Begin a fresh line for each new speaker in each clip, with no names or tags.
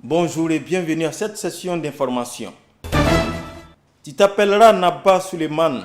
Bonjour et bienvenue à cette session d'information. Tu t'appelleras Naba Suleiman.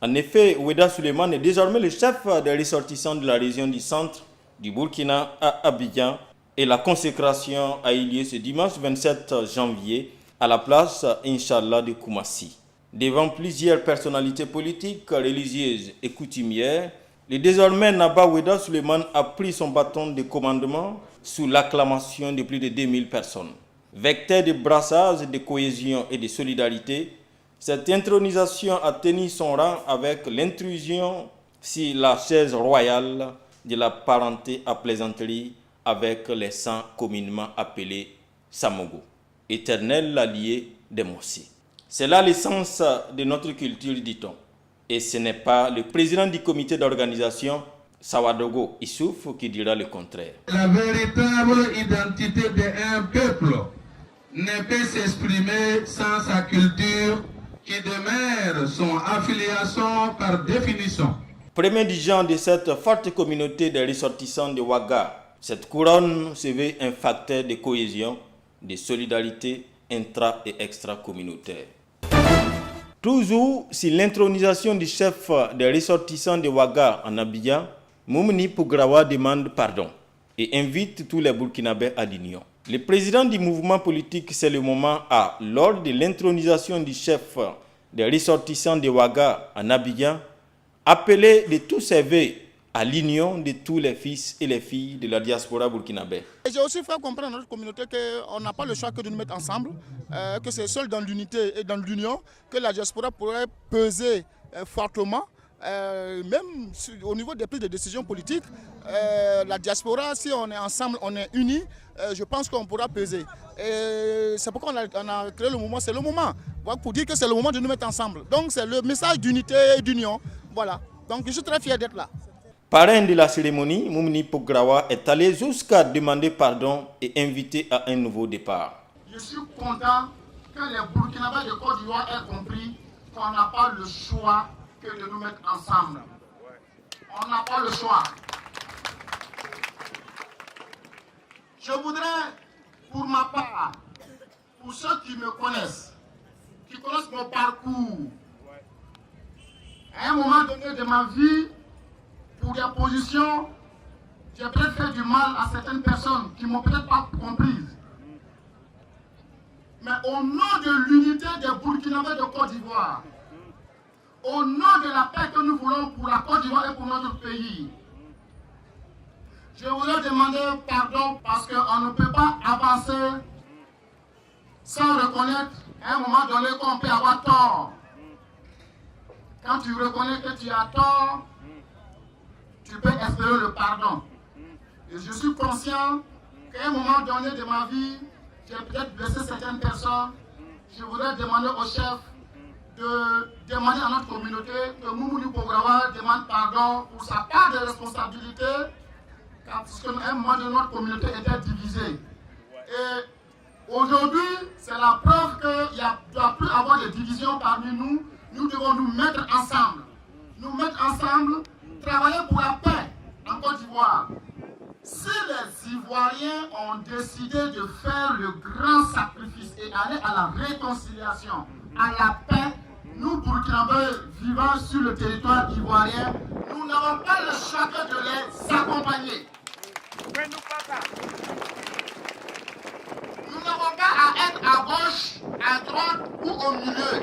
En effet, Oueda Suleiman est désormais le chef des ressortissants de la région du centre du Burkina à Abidjan et la consécration a eu lieu ce dimanche 27 janvier à la place Inch'Allah de Koumassi. Devant plusieurs personnalités politiques, religieuses et coutumières, le désormais Naba Oueda Suleiman a pris son bâton de commandement sous l'acclamation de plus de 2000 personnes. Vecteur de brassage, de cohésion et de solidarité, cette intronisation a tenu son rang avec l'intrusion sur la chaise royale de la parenté à plaisanterie avec les saints communément appelés Samogo, éternel allié des Mossi. C'est là l'essence de notre culture, dit-on. Et ce n'est pas le président du comité d'organisation, Sawadogo Issouf, qui dira le contraire.
La véritable identité d'un peuple ne peut s'exprimer sans sa culture qui demeure son affiliation par définition.
Premier du genre de cette forte communauté des ressortissants de Ouaga, cette couronne se veut un facteur de cohésion, de solidarité intra- et extra-communautaire. Toujours sur l'intronisation du chef des ressortissants de Ouaga en Abidjan, Moumouni Pougrawa demande pardon et invite tous les Burkinabés à l'union. Le président du mouvement politique, c'est le moment a, lors de l'intronisation du chef des ressortissants de Ouaga en Abidjan, appelé de tous ses vœux à l'union de tous les fils et les filles de la diaspora burkinabé.
J'ai aussi fait comprendre à notre communauté qu'on n'a pas le choix que de nous mettre ensemble, que c'est seul dans l'unité et dans l'union que la diaspora pourrait peser fortement, même au niveau des prises de décisions politiques. La diaspora, si on est ensemble, on est unis, je pense qu'on pourra peser. Et c'est pourquoi on a créé le mouvement, c'est le moment, pour dire que c'est le moment de nous mettre ensemble. Donc c'est le message d'unité et d'union. Voilà. Donc je suis très fier d'être là.
Parrain de la cérémonie, Moumouni Pougrawa est allé jusqu'à demander pardon et inviter à un nouveau départ.
Je suis content que les Burkinabés de Côte d'Ivoire aient compris qu'on n'a pas le choix que de nous mettre ensemble. On n'a pas le choix. Je voudrais, pour ma part, pour ceux qui me connaissent, qui connaissent mon parcours, à un moment donné de ma vie, pour des positions, j'ai peut-être fait du mal à certaines personnes qui ne m'ont peut-être pas comprise. Mais au nom de l'unité des Burkinabés de Côte d'Ivoire, au nom de la paix que nous voulons pour la Côte d'Ivoire et pour notre pays, je voudrais demander pardon parce qu'on ne peut pas avancer sans reconnaître à un moment donné qu'on peut avoir tort. Quand tu reconnais que tu as tort, tu peux espérer le pardon. Et je suis conscient qu'à un moment donné de ma vie, j'ai peut-être blessé certaines personnes. Je voudrais demander au chef de demander à notre communauté que Moumouni Pougrawa demande pardon pour sa part de responsabilité, parce qu'à un moment donné, notre communauté était divisée. Et aujourd'hui, c'est la preuve qu'il ne doit plus avoir de division parmi nous. Nous devons nous mettre ensemble. Nous mettre ensemble, travailler pour la paix en Côte d'Ivoire. Si les Ivoiriens ont décidé de faire le grand sacrifice et aller à la réconciliation, à la paix, nous, Burkinabés vivant sur le territoire ivoirien, nous n'avons pas le choix que de les accompagner. Nous n'avons pas à être à gauche, à droite ou au milieu.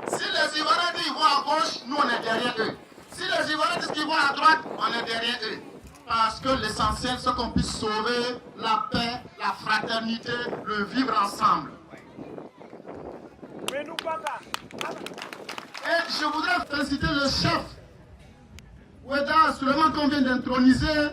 Si les Ivoiriens disent qu'ils vont à gauche, nous on est derrière eux. Si les Ivoiriens disent qu'ils vont à droite, on est derrière eux. Parce que l'essentiel, c'est qu'on puisse sauver la paix, la fraternité, le vivre ensemble. Et je voudrais féliciter le chef Oueda Suleiman qu'on vient d'introniser.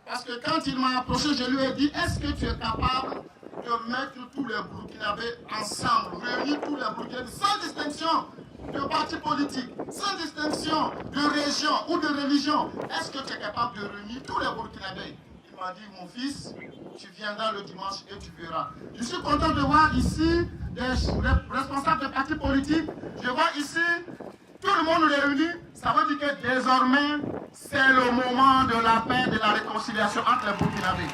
Parce que quand il m'a approché, je lui ai dit, est-ce que tu es capable de mettre tous les Burkinabés ensemble, réunir tous les Burkinabés sans distinction de parti politique, sans distinction de région ou de religion. Est-ce que tu es capable de réunir tous les Burkinabés? Il m'a dit, mon fils, tu viendras le dimanche et tu verras. Je suis content de voir ici des responsables de partis politiques. Je vois ici tout le monde réuni. Ça veut dire que désormais, c'est le moment de la paix, de la réconciliation entre les Burkinabés.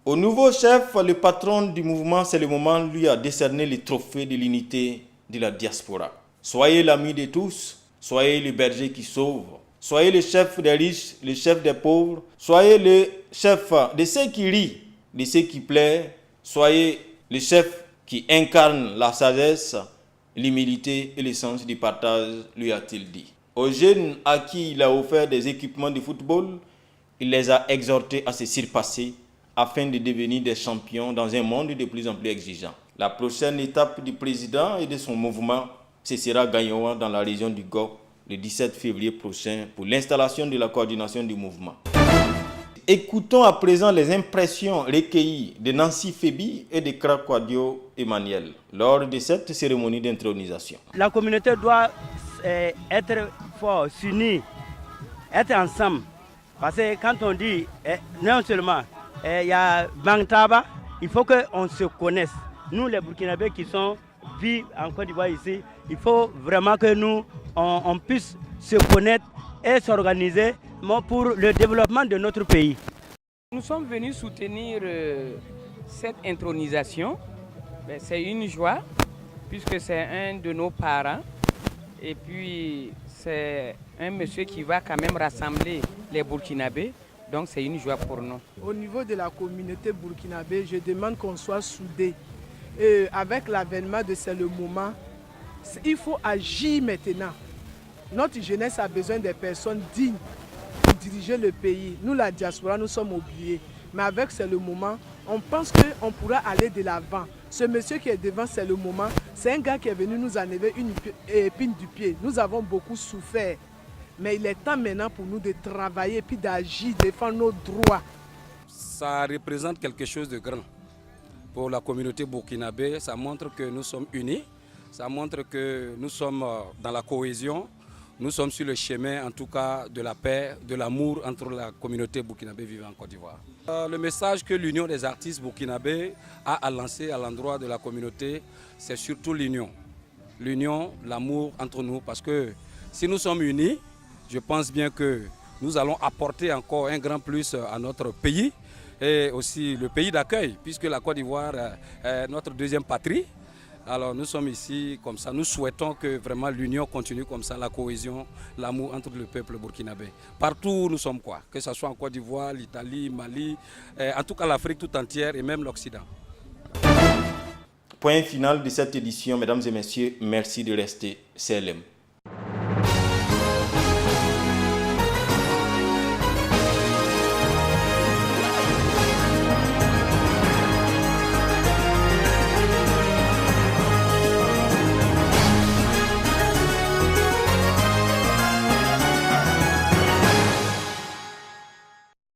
Au nouveau chef, le patron du mouvement, c'est le moment, lui a décerné le trophée de l'unité de la diaspora. Soyez l'ami de tous, soyez le berger qui sauve, soyez le chef des riches, le chef des pauvres, soyez le chef de ceux qui rient, de ceux qui plaisent, soyez le chef qui incarne la sagesse, l'humilité et le sens du partage, lui a-t-il dit. Aux jeunes à qui il a offert des équipements de football, il les a exhortés à se surpasser afin de devenir des champions dans un monde de plus en plus exigeant. La prochaine étape du président et de son mouvement, ce sera Gagnoa dans la région du Gao le 17 février prochain pour l'installation de la coordination du mouvement. Écoutons à présent les impressions recueillies de Nancy Fébi et de Krakwadio Emmanuel lors de cette cérémonie d'intronisation.
La communauté doit être forte, s'unir, être ensemble. Parce que quand on dit non seulement il y a Bantaba, il faut qu'on se connaisse. Nous les Burkinabés qui vivent en Côte d'Ivoire ici, il faut vraiment que nous on puisse se connaître et s'organiser pour le développement de notre pays.
Nous sommes venus soutenir cette intronisation. C'est une joie puisque c'est un de nos parents et puis c'est un monsieur qui va quand même rassembler les Burkinabés. Donc c'est une joie pour nous.
Au niveau de la communauté burkinabé, je demande qu'on soit soudés. Et avec l'avènement de C'est le moment, il faut agir maintenant. Notre jeunesse a besoin des personnes dignes pour diriger le pays. Nous, la diaspora, nous sommes oubliés. Mais avec C'est le moment, on pense qu'on pourra aller de l'avant. Ce monsieur qui est devant C'est le moment, c'est un gars qui est venu nous enlever une épine du pied. Nous avons beaucoup souffert. Mais il est temps maintenant pour nous de travailler puis d'agir, défendre nos droits.
Ça représente quelque chose de grand pour la communauté burkinabé. Ça montre que nous sommes unis, ça montre que nous sommes dans la cohésion, nous sommes sur le chemin en tout cas de la paix, de l'amour entre la communauté burkinabé vivant en Côte d'Ivoire. Le message que l'Union des artistes burkinabés a à lancer à l'endroit de la communauté, c'est surtout l'union. L'union, l'amour entre nous, parce que si nous sommes unis, je pense bien que nous allons apporter encore un grand plus à notre pays et aussi le pays d'accueil, puisque la Côte d'Ivoire est notre deuxième patrie. Alors nous sommes ici comme ça, nous souhaitons que vraiment l'union continue comme ça, la cohésion, l'amour entre le peuple burkinabé. Partout où nous sommes quoi, que ce soit en Côte d'Ivoire, l'Italie, Mali, en tout cas l'Afrique tout entière et même l'Occident.
Point final de cette édition, mesdames et messieurs, merci de rester CLM.